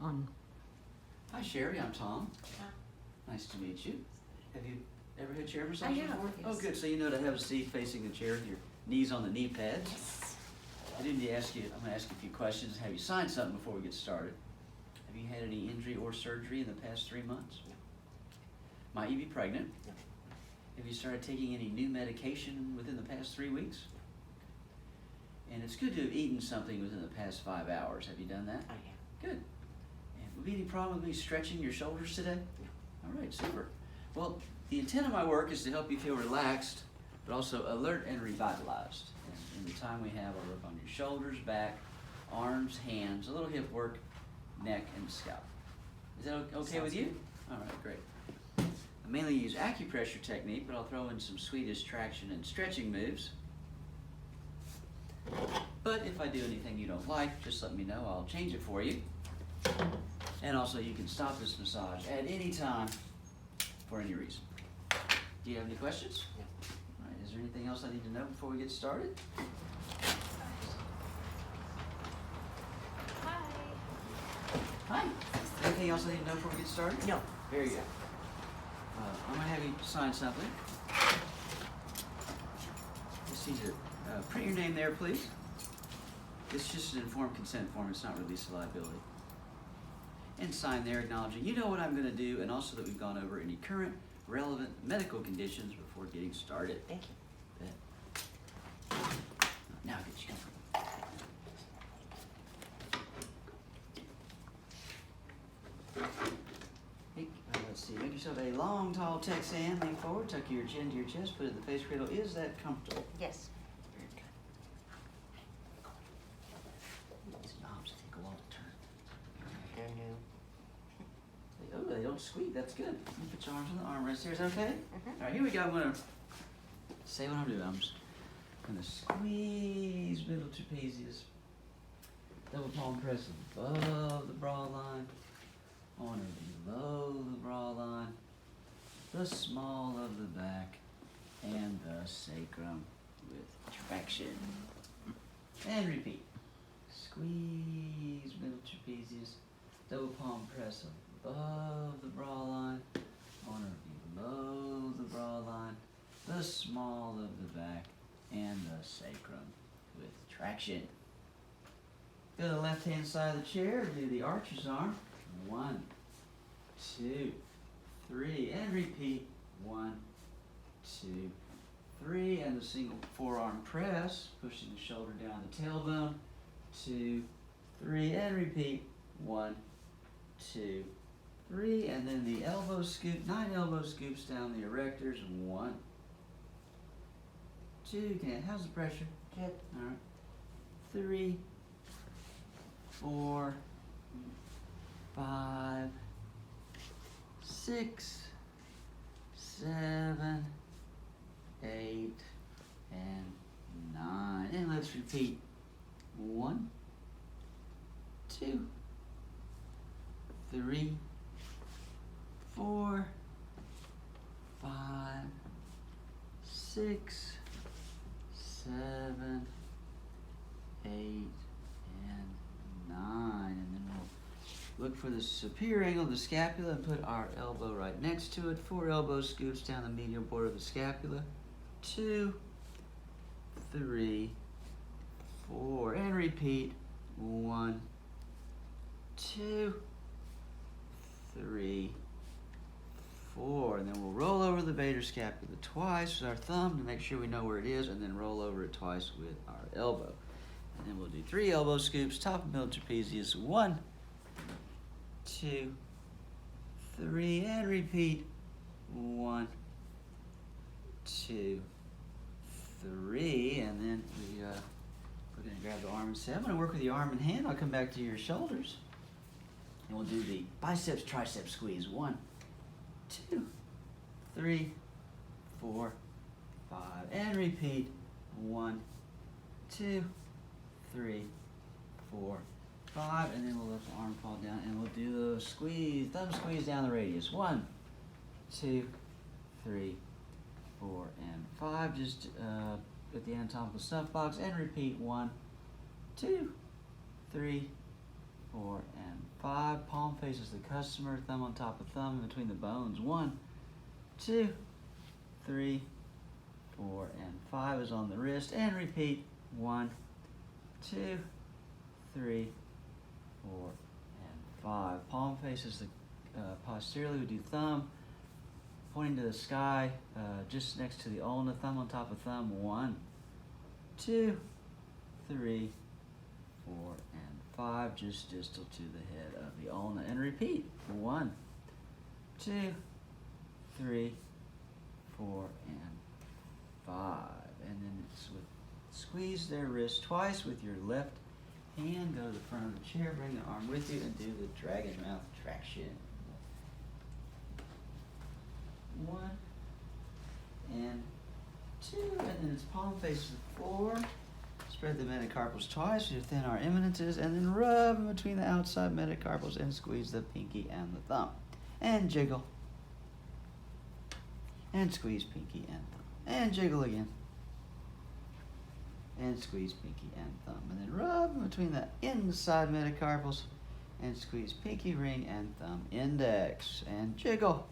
on. Hi Sherry, I'm Tom. Yeah. Nice to meet you. Have you ever had chair massage I have, before? yes. Oh good, so you know to have a seat facing the chair with your knees on the knee pads. Yes. I didn't ask you, I'm going to ask you a few questions and have you sign something before we get started. Have you had any injury or surgery in the past 3 months? No. Might you be pregnant? No. Have you started taking any new medication within the past 3 weeks? And it's good to have eaten something within the past 5 hours. Have you done that? I have. Good. And would be any problem with me stretching your shoulders today? No. All right, super. Well, the intent of my work is to help you feel relaxed, but also alert and revitalized. And in the time we have, I'll work on your shoulders, back, arms, hands, a little hip work, neck, and scalp. Is that okay with you? All right, great. I mainly use acupressure technique, but I'll throw in some Swedish traction and stretching moves. But if I do anything you don't like, just let me know. I'll change it for you. And also, you can stop this massage at any time for any reason. Do you have any questions? No. All right, is there anything else I need to know before we get started? Hi. Hi. Anything else I need to know before we get started? No. Very good. I'm going to have you sign something. Just need to print your name there, please. It's just an informed consent form. It's not release of liability. And sign there acknowledging you know what I'm going to do, and also that we've gone over any current relevant medical conditions before getting started. Thank you. Now get you comfortable. Hey, let's see. Make yourself a long, tall Texan. Lean forward. Tuck your chin to your chest. Put it in the face cradle. Is that comfortable? Yes. Very good. These knobs take a while to turn. I know. Oh, they don't squeak. That's good. You put your arms on the armrest here. Is that okay? Mhm. All right, here we go. I'm going to say what I'm doing. I'm just going to squeeze middle trapezius. Double palm press above the bra line. On or below the bra line. The small of the back. And the sacrum with traction. And repeat. Squeeze middle trapezius. Double palm press above the bra line, on or below the bra line, the small of the back, and the sacrum with traction. Go to the left-hand side of the chair, do the archer's arm. 1, 2, 3, and repeat. 1, 2, 3, and the single forearm press, pushing the shoulder down the tailbone. 2, 3, and repeat. 1, 2, 3, and then the elbow scoop, 9 elbow scoops down the erectors. 1, 2, how's the pressure? Good. All right. 3, 4, 5, 6, 7, 8, and 9. And let's repeat. 1, 2, 3, 4, 5, 6, 7, 8, and 9. And then we'll look for the superior angle of the scapula and put our elbow right next to it. 4 elbow scoops down the medial border of the scapula. 2, 3, 4, and repeat. 1, 2, 3, 4, and then we'll roll over the vater scapula twice with our thumb to make sure we know where it is, and then roll over it twice with our elbow. And then we'll do 3 elbow scoops, top of middle trapezius. 1, 2, 3, and repeat. 1, 2, 3, and then we're going to grab the arm and say, I'm going to work with the arm and hand. I'll come back to your shoulders. And we'll do the biceps tricep squeeze. 1, 2, 3, 4, 5, and repeat. 1, 2, 3, 4, 5, and then we'll let the arm fall down, and we'll do the squeeze, thumb squeeze down the radius. 1, 2, 3, 4, and 5. Just at the anatomical snuff box, and repeat. 1, 2, 3, 4, and 5. Palm faces the customer, thumb on top of thumb in between the bones. 1, 2, 3, 4, and 5 is on the wrist. And repeat. 1, 2, 3, 4, and 5. Palm faces the posteriorly. We do thumb pointing to the sky, just next to the ulna. Thumb on top of thumb. 1, 2, 3, 4, and 5, just distal to the head of the ulna. And repeat. 1, 2, 3, 4, and 5. And then it's with squeeze their wrist twice with your left hand. Go to the front of the chair, bring the arm with you, and do the dragon mouth traction. 1 and 2, and then it's palm faces the floor. Spread the metacarpals twice with your thin arm eminences, and then rub in between the outside metacarpals and squeeze the pinky and the thumb. And jiggle. And squeeze pinky and thumb. And jiggle again. And squeeze pinky and thumb. And then rub in between the inside metacarpals and squeeze pinky ring and thumb index. And jiggle.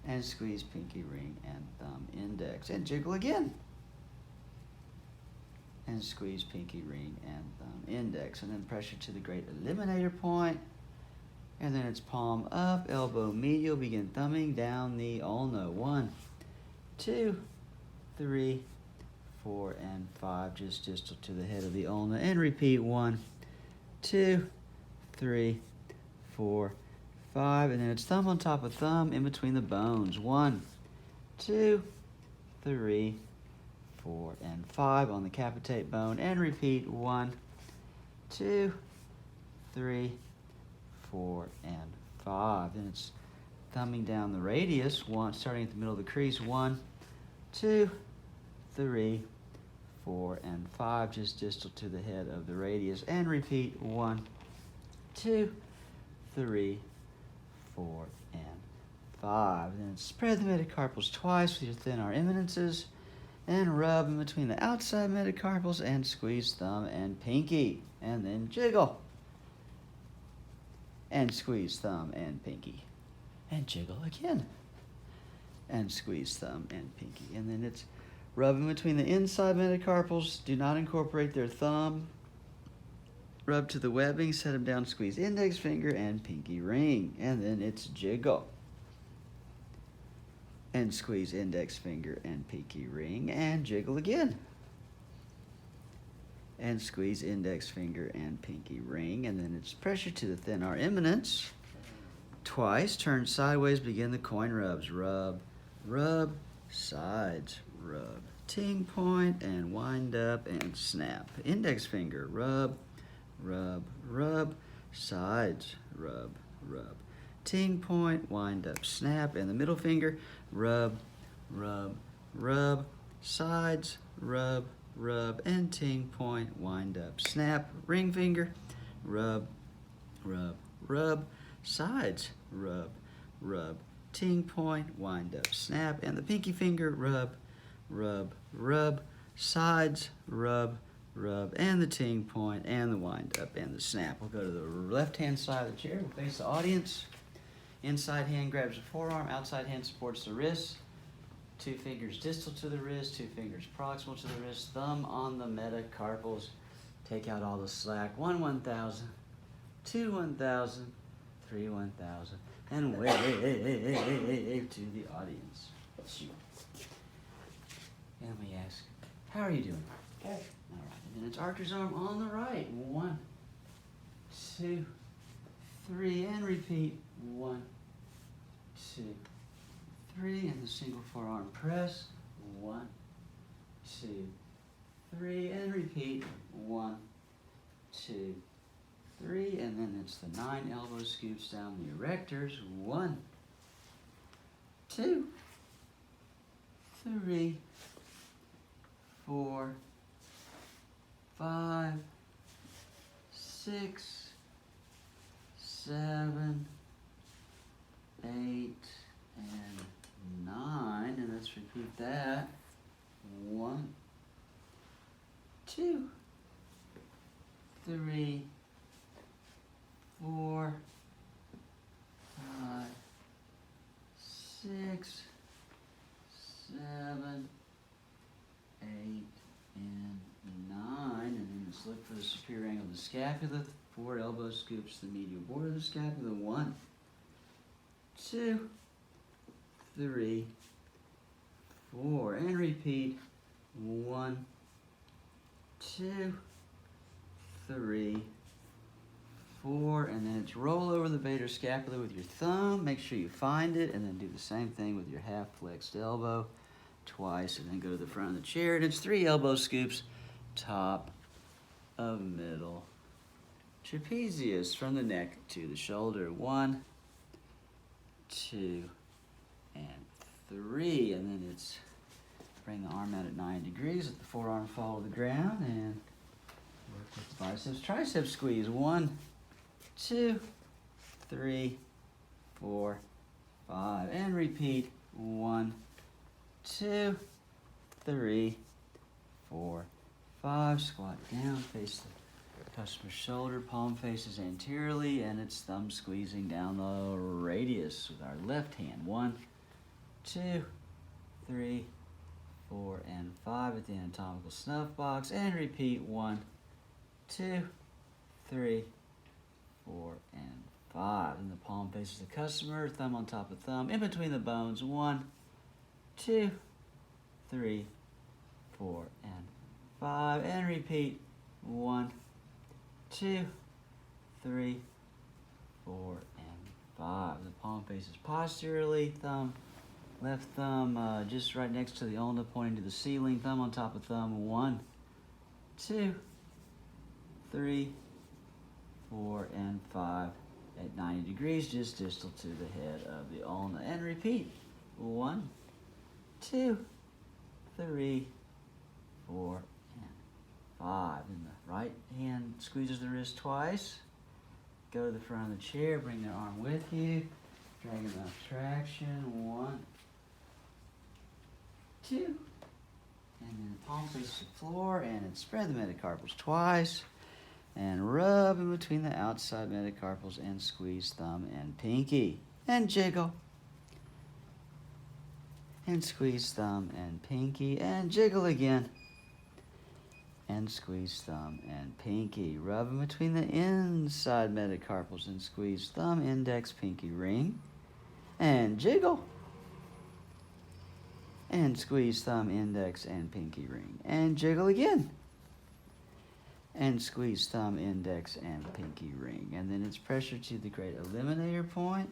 And squeeze pinky ring and thumb index. And jiggle again. And squeeze pinky ring and thumb index. And then pressure to the great eliminator point. And then it's palm up, elbow medial. Begin thumbing down the ulna. 1, 2, 3, 4, and 5. Just distal to the head of the ulna. And repeat. 1, 2, 3, 4, 5. And then it's thumb on top of thumb in between the bones. 1, 2, 3, 4, and 5 on the capitate bone. And repeat. 1, 2, 3, 4, and 5. Then it's thumbing down the radius. 1, starting at the middle of the crease. 1, 2, 3, 4, and 5. Just distal to the head of the radius. And repeat. 1, 2, 3, 4, and 5. Then spread the metacarpals twice with your thin arm eminences. And rub in between the outside metacarpals and squeeze thumb and pinky. And then jiggle. And squeeze thumb and pinky. And jiggle again. And squeeze thumb and pinky. And then it's rub in between the inside metacarpals. Do not incorporate their thumb. Rub to the webbing, set them down, squeeze index finger and pinky ring. And then it's jiggle. And squeeze index finger and pinky ring. And jiggle again. And squeeze index finger and pinky ring. And then it's pressure to the thin arm eminence. Twice, turn sideways, begin the coin rubs. Rub, rub, sides, rub. Ting point and wind up and snap. Index finger, rub, rub, rub. Sides, rub, rub. Ting point, wind up, snap. And the middle finger, rub, rub, rub. Sides, rub, rub. And ting point, wind up, snap. Ring finger, rub, rub, rub. Sides, rub, rub. Ting point, wind up, snap. And the pinky finger, rub, rub, rub. Sides, rub, rub. And the ting point and the wind up and the snap. We'll go to the left-hand side of the chair. We'll face the audience. Inside hand grabs the forearm. Outside hand supports the wrist. 2 fingers distal to the wrist. 2 fingers proximal to the wrist. Thumb on the metacarpals. Take out all the slack. 1 1,000. 2 1,000. 3 1,000. And wave to the audience. Shoot. And we ask, how are you doing? Okay. All right. And then it's archer's arm on the right. 1, 2, 3. And repeat. 1, 2, 3. And the single forearm press. 1, 2, 3. And repeat. 1, 2, 3. And then it's the 9 elbow scoops down the erectors. 1, 2, 3, 4, 5, 6, 7, 8, and 9. And let's repeat that. 1, 2, 3, the scapula, 4 elbow scoops to the medial border of the scapula. 1, 2, 3, 4, and repeat. 1, 2, 3, 4, and then it's roll over the vater scapula with your thumb. Make sure you find it, and then do the same thing with your half flexed elbow twice, and then go to the front of the chair. And it's 3 elbow scoops, top of middle trapezius from the neck to the shoulder. 1, 2, and 3, and then it's bring the arm out at 90 degrees. Let the forearm fall to the ground and work with the biceps triceps squeeze. 1, 2, 3, 4, 5, and repeat. 1, 2, 3, 4, 5. Squat down, face the customer's shoulder, palm faces anteriorly, and it's thumb squeezing down the radius with our left hand. 1, 2, 3, 4, and 5 at the anatomical snuff box, and repeat. 1, 2, 3, 4, and 5. And the palm faces the customer, thumb on top of thumb, in between the bones. 1, 2, 3, 4, and 5, and repeat. 1, 2, 3, 4, and 5. The palm faces posteriorly, left thumb just right next to the ulna, pointing to the ceiling, thumb on top of thumb. 1, 2, 3, 4, and 5 at 90 degrees, just distal to the head of the ulna. And repeat. 1, 2, 3, 4, and 5. And the right hand squeezes the wrist twice. Go to the front of the chair, bring the arm with you. Drag enough traction. 1, 2, and then palm faces the floor, and then spread the metacarpals twice, and rub in between the outside metacarpals, and squeeze thumb and pinky, and jiggle, and squeeze thumb and pinky, and jiggle again, and squeeze thumb and pinky. Rub in between the inside metacarpals, and squeeze thumb, index, pinky ring, and jiggle, and squeeze thumb, index, and pinky ring, and jiggle again, and squeeze thumb, index, and pinky ring. And then it's pressure to the great eliminator point,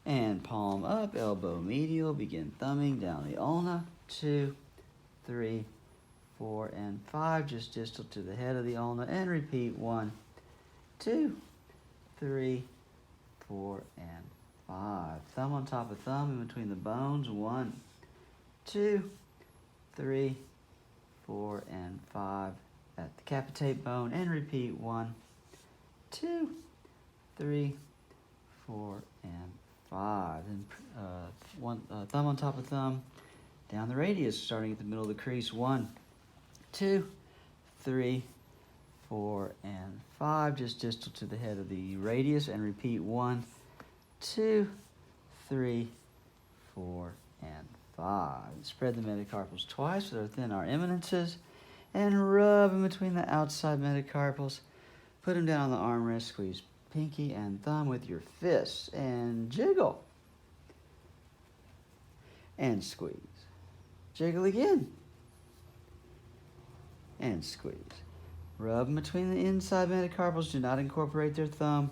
and palm up, elbow medial, begin thumbing down the ulna. 2, 3, 4, and 5, just distal to the head of the ulna, and repeat. 1, 2, 3, 4, and 5. Thumb on top of thumb in between the bones. 1, 2, 3, 4, and 5 at the capitate bone, and repeat. 1, 2, 3, 4, and 5. Then thumb on top of thumb down the radius, starting at the middle of the crease. 1, 2, 3, 4, and 5, just distal to the head of the radius, and repeat. 1, 2, 3, 4, and 5. Spread the metacarpals twice with our thin arm eminences, and rub in between the outside metacarpals. Put them down on the armrest, squeeze pinky and thumb with your fists, and jiggle, and squeeze. Jiggle again, and squeeze. Rub in between the inside metacarpals. Do not incorporate their thumb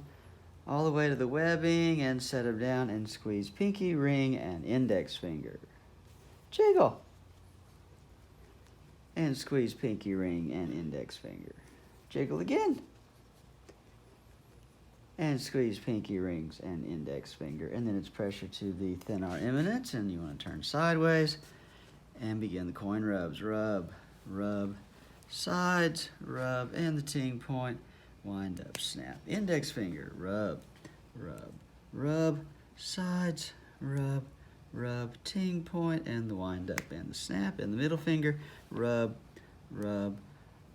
all the way to the webbing, and set them down, and squeeze pinky ring and index finger. Jiggle, and squeeze pinky ring and index finger. Jiggle again, and squeeze pinky rings and index finger. And then it's pressure to the thin arm eminence, and you want to turn sideways and begin the coin rubs. Rub, rub, sides, rub, and the ting point, wind up, snap. Index finger, rub, rub, rub, sides, rub, rub, ting point, and the wind up and the snap. And the middle finger, rub, rub,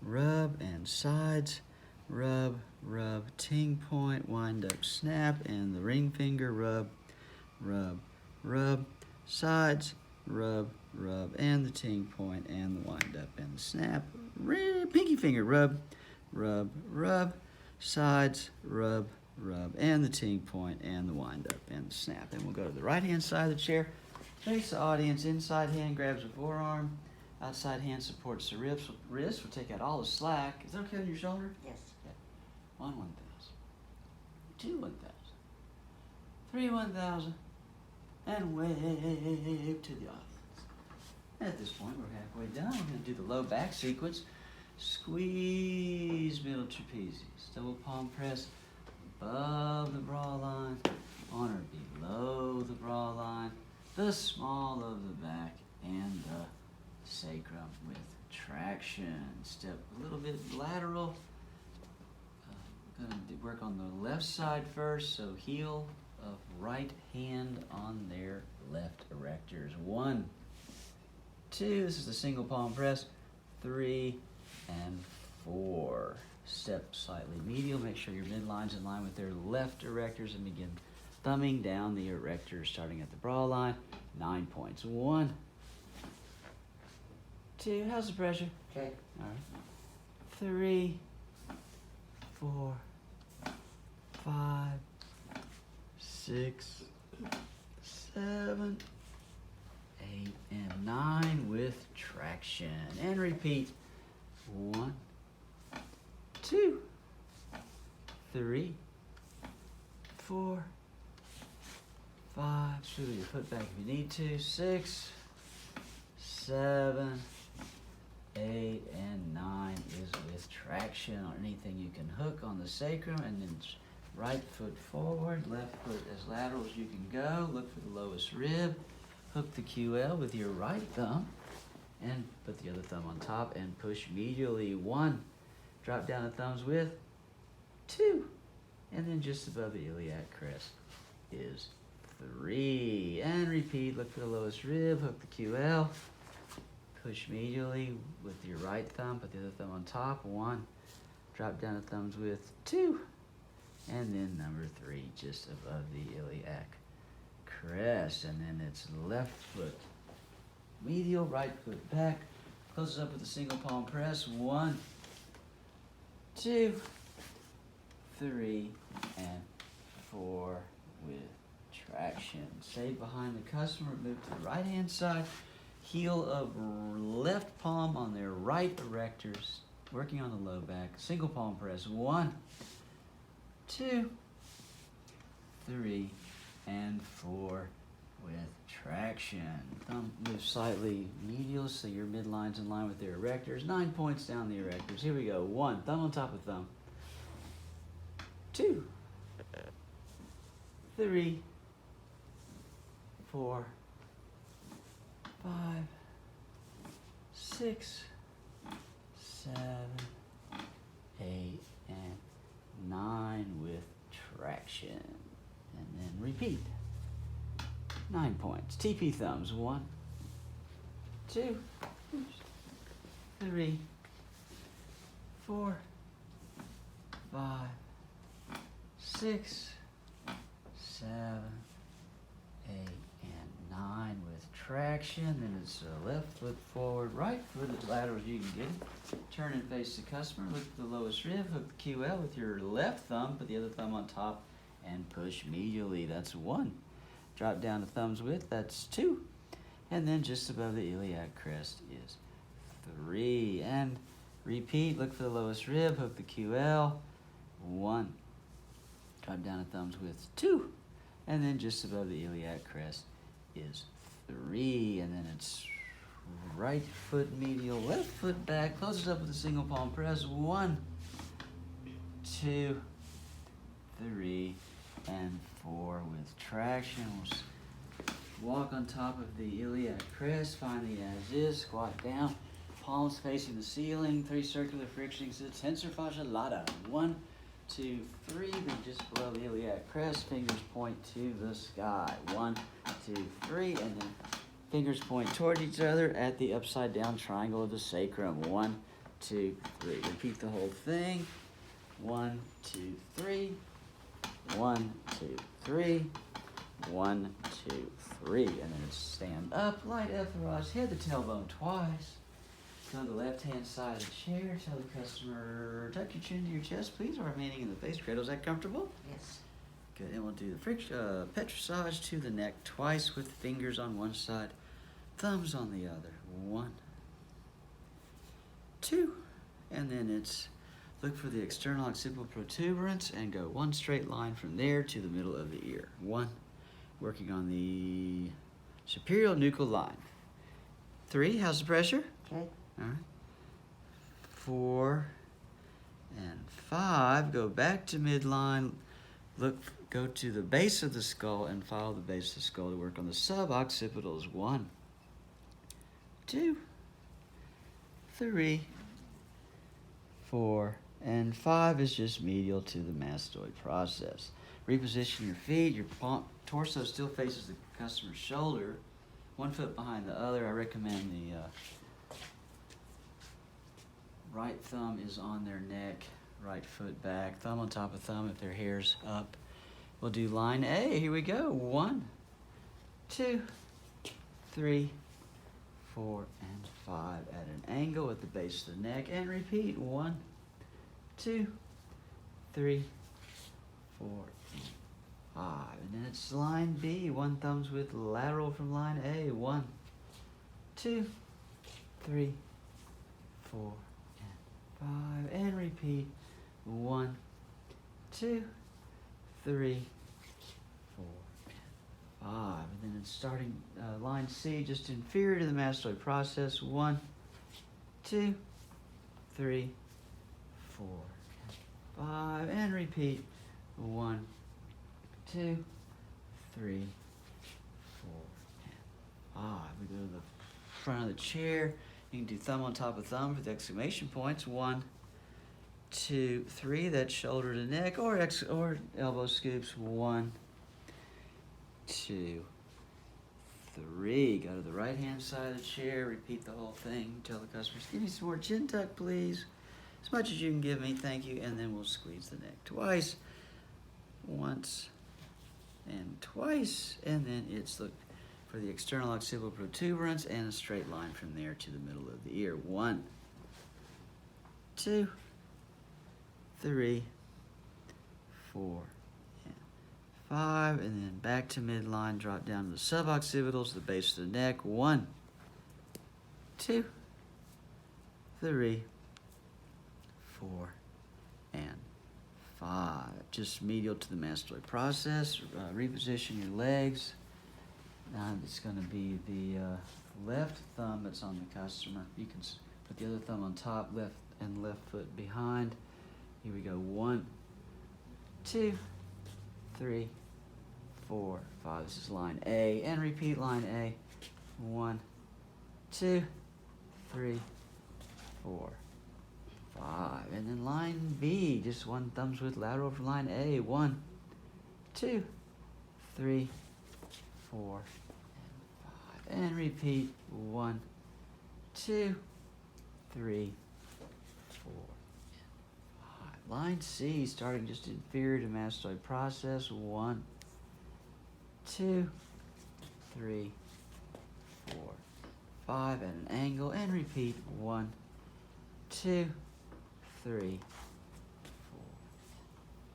rub, and sides, rub, rub, ting point, wind up, snap. And the ring finger, rub, rub, rub, sides, rub, rub, and the ting point, and the wind up and the snap. Pinky finger, rub, rub, rub, sides, rub, rub, and the ting point, and the wind up, and the snap. Then we'll go to the right-hand side of the chair. Face the audience. Inside hand grabs the forearm. Outside hand supports the wrist. We'll take out all the slack. Is that okay on your shoulder? Yes. Okay. 1, 1,000. 2, 1,000. 3, 1,000. And wave to the audience. At this point, we're halfway done. We're going to do the low back sequence. Squeeze middle trapezius. Double palm press above the bra line, on or below the bra line, the small of the back, and the sacrum with traction. Step a little bit lateral. Going to work on the left side first, so heel of right hand on their left erectors. 1, 2, this is the single palm press. 3 and 4. Step slightly medial, make sure your midline's in line with their left erectors, and begin thumbing down the erectors starting at the bra line. 9 points. 1, 2, how's the pressure? Okay. All right. 3, 4, 5, 6, 7, 8, and 9 with traction. And repeat. 1, 2, 3, 4, 5. Swivel your foot back if you need to. 6, 7, 8, and 9 is with traction on anything you can hook on the sacrum, and then right foot forward, left foot as lateral as you can go. Look for the lowest rib. Hook the QL with your right thumb and put the other thumb on top and push medially. 1, drop down the thumbs with 2, and then just above the iliac crest is 3. And repeat, look for the lowest rib, hook the QL, push medially with your right thumb, put the other thumb on top. 1, drop down the thumbs with 2, and then number 3 just above the iliac crest. And then it's left foot medial, right foot back, closes up with a single palm press. 1, 2, 3, and 4 with traction. Stay behind the customer, move to the right hand side, heel of left palm on their right erectors, working on the low back, single palm press. 1, 2, 3, and 4 with traction. Thumb moves slightly medial so your midline's in line with their erectors. 9 points down the erectors. Here we go. 1, thumb on top of thumb. 2, 3, 4, 5, 6, 7, 8, and 9 with traction. And then repeat. 9 points. TP thumbs. 1, 2, 3, 4, 5, 6, 7, 8, and 9 with traction. Then it's left foot forward, right foot as lateral as you can get it. Turn and face the customer. Look for the lowest rib. Hook the QL with your left thumb. Put the other thumb on top and push medially. That's 1. Drop down the thumbs with. That's 2. And then just above the iliac crest is 3. And repeat. Look for the lowest rib. Hook the QL. 1. Drop down the thumbs with. 2. And then just above the iliac crest is 3. And then it's right foot medial, left foot back. Closes up with a single palm press. 1, 2, 3, and 4 with traction. We'll walk on top of the iliac crest, find the as is, squat down, palms facing the ceiling, 3 circular friction exits, tensor fascia lata. 1, 2, 3, then just below the iliac crest, fingers point to the sky. 1, 2, 3, and then fingers point towards each other at the upside down triangle of the sacrum. 1, 2, 3. Repeat the whole thing. 1, 2, 3. 1, 2, 3. 1, 2, 3. And then it's stand up, light erasures, head to tailbone twice. Go to the left-hand side of the chair. Tell the customer, tuck your chin to your chest, please, or meaning in the face cradle. Is that comfortable? Yes. Good. And we'll do the petrissage to the neck twice with fingers on one side, thumbs on the other. 1, 2, and then it's look for the external occipital protuberance and go one straight line from there to the middle of the ear. 1, working on the superior nuchal line. 3, how's the pressure? Okay. All right. 4 and 5, go back to midline. Go to the base of the skull and follow the base of the skull to work on the suboccipitals. 1, 2, 3, 4, and 5 is just medial to the mastoid process. Reposition your feet. Your torso still faces the customer's shoulder, 1 foot behind the other. I recommend the right thumb is on their neck, right foot back, thumb on top of thumb if their hair's up. We'll do line A. Here we go. 1, 2, 3, 4, and 5 at an angle at the base of the neck, and repeat. 1, 2, 3, 4, and 5. And then it's line B. 1 thumbs with lateral from line A. 1, 2, 3, 4, and 5. And repeat. 1, 2, 3, 4, and 5. And then it's starting line C, just inferior to the mastoid process. 1, 2, 3, 4, and 5. And repeat. 1, 2, 3, 4, and 5. We go to the front of the chair. You can do thumb on top of thumb for the exclamation points. 1, 2, 3. That's shoulder to neck, or elbow scoops. 1, 2, 3. Go to the right-hand side of the chair. Repeat the whole thing. Tell the customers, give me some more chin tuck, please. As much as you can give me, thank you. And then we'll squeeze the neck twice. Once and twice. And then it's look for the external occipital protuberance and a straight line from there to the middle of the ear. 1, 2, 3, 4, and 5, and then back to midline, drop down to the suboccipitals, the base of the neck. 1, 2, 3, 4, and 5. Just medial to the mastoid process. Reposition your legs. Now it's going to be the left thumb that's on the customer. You can put the other thumb on top, left and left foot behind. Here we go. 1, 2, 3, 4, 5. This is line A. And repeat line A. 1, 2, 3, 4, 5. And then line B. Just 1 thumbs with lateral from line A. 1, 2, 3, 4, and 5. And repeat. 1, 2, 3, 4, and 5. Line C, starting just inferior to mastoid process. 1, 2, 3, 4, 5 at an angle, and repeat. 1, 2, 3,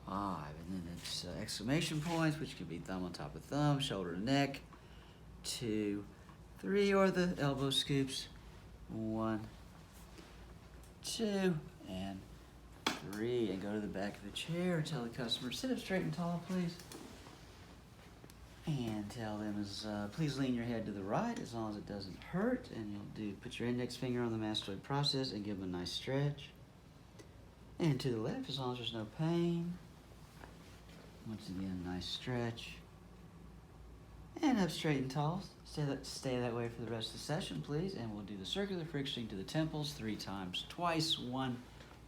4, 5. And then it's exclamation points, which could be thumb on top of thumb, shoulder to neck. 2, 3, or the elbow scoops. 1, 2, and 3. And go to the back of the chair. Tell the customer, sit up straight and tall, please. And tell them, please lean your head to the right as long as it doesn't hurt. And you'll put your index finger on the mastoid process and give them a nice stretch. And to the left as long as there's no pain. Once again, nice stretch. And up straight and tall. Stay that way for the rest of the session, please. And we'll do the circular frictioning to the temples 3 times, twice. 1,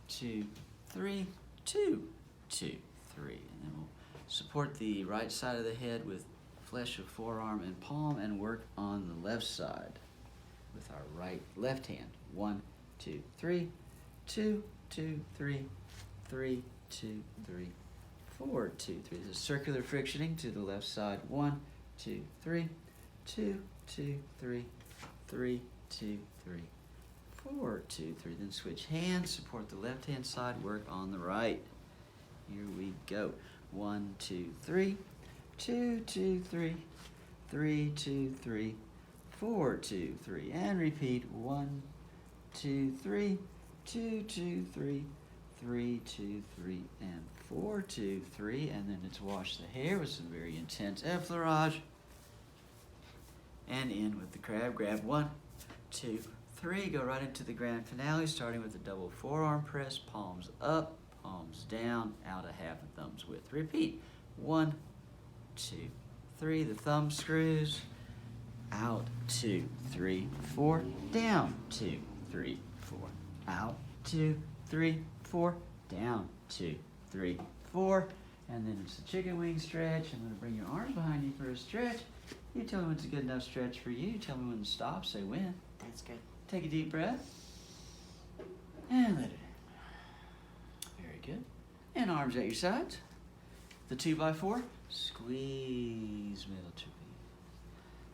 2, 3, 2, 2, 3. And then we'll support the right side of the head with flesh of forearm and palm and work on the left side with our left hand. 1, 2, 3, 2, 2, 3, 3, 2, 3, 4, 2, 3. This is circular frictioning to the left side. 1, 2, 3, 2, 2, 3, 3, 2, 3, 4, 2, 3. Then switch hands, support the left hand side, work on the right. Here we go. 1, 2, 3. 2, 2, 3. 3, 2, 3. 4, 2, 3. And repeat. 1, 2, 3. 2, 2, 3. 3, 2, 3. And 4, 2, 3. And then let's wash the hair with some very intense effleurage. And in with the crab. Grab 1, 2, 3. Go right into the grand finale, starting with the double forearm press. Palms up, palms down, out a half a thumb's width. Repeat. 1, 2, 3. The thumb screws. Out, 2, 3, 4. Down, 2, 3, 4. Out, 2, 3, 4. Down, 2, 3, 4. And then it's the chicken wing stretch. I'm going to bring your arms behind you for a stretch. You tell me when it's a good enough stretch for you. Tell me when to stop. Say when. That's good. Take a deep breath. And let it in. Very good. And arms at your sides. The 2x4. Squeeze middle trapeze.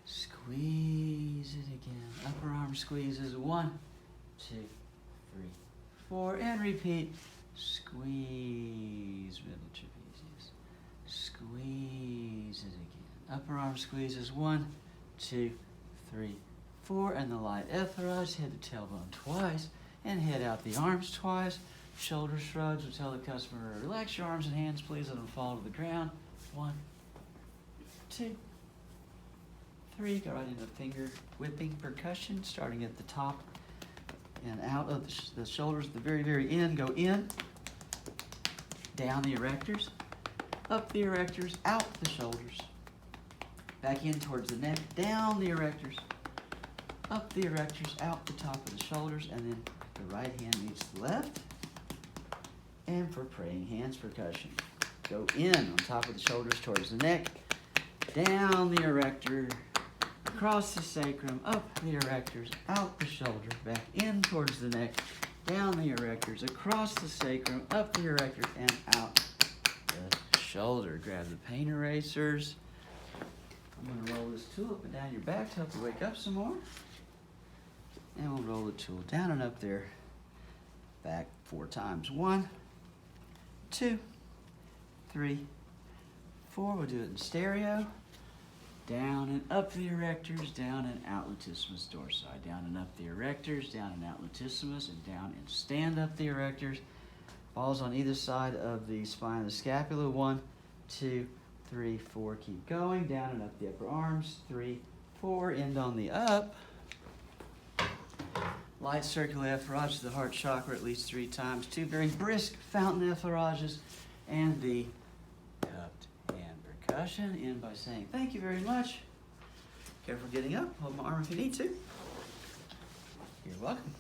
Squeeze it again. Upper arm squeezes. 1, 2, 3, 4. And repeat. Squeeze middle trapezius. Squeeze it again. Upper arm squeezes. 1, 2, 3, 4. And the light effleurage. Head the tailbone twice. And head out the arms twice. Shoulder shrugs. We'll tell the customer, relax your arms and hands, please. Let them fall to the ground. 1, 2, 3. Go right into finger whipping percussion, starting at the top and out of the shoulders at the very, very end. Go in, down the erectors, up the erectors, out the shoulders, back in towards the neck, down the erectors, up the erectors, out the top of the shoulders, and then the right hand meets the left. And for praying hands percussion, go in on top of the shoulders towards the neck, down the erector, across the sacrum, up the erectors, out the shoulder, back in towards the neck, down the erectors, across the sacrum, up the erectors, and out the shoulder. Grab the pain erasers. I'm going to roll this tool up and down your back to help you wake up some more. And we'll roll the tool down and up there, back 4 times. 1, 2, 3, 4. We'll do it in stereo. Down and up the erectors, down and out latissimus dorsi. Down and up the erectors, down and out latissimus, and down and stand up the erectors. Balls on either side of the spine of the scapula. 1, 2, 3, 4. Keep going. Down and up the upper arms. 3, 4. End on the up. Light circular effleurage to the heart chakra at least 3 times. 2 very brisk fountain effleurages. And the cupped hand percussion. End by saying thank you very much. Careful getting up. Hold my arm if you need to. You're welcome.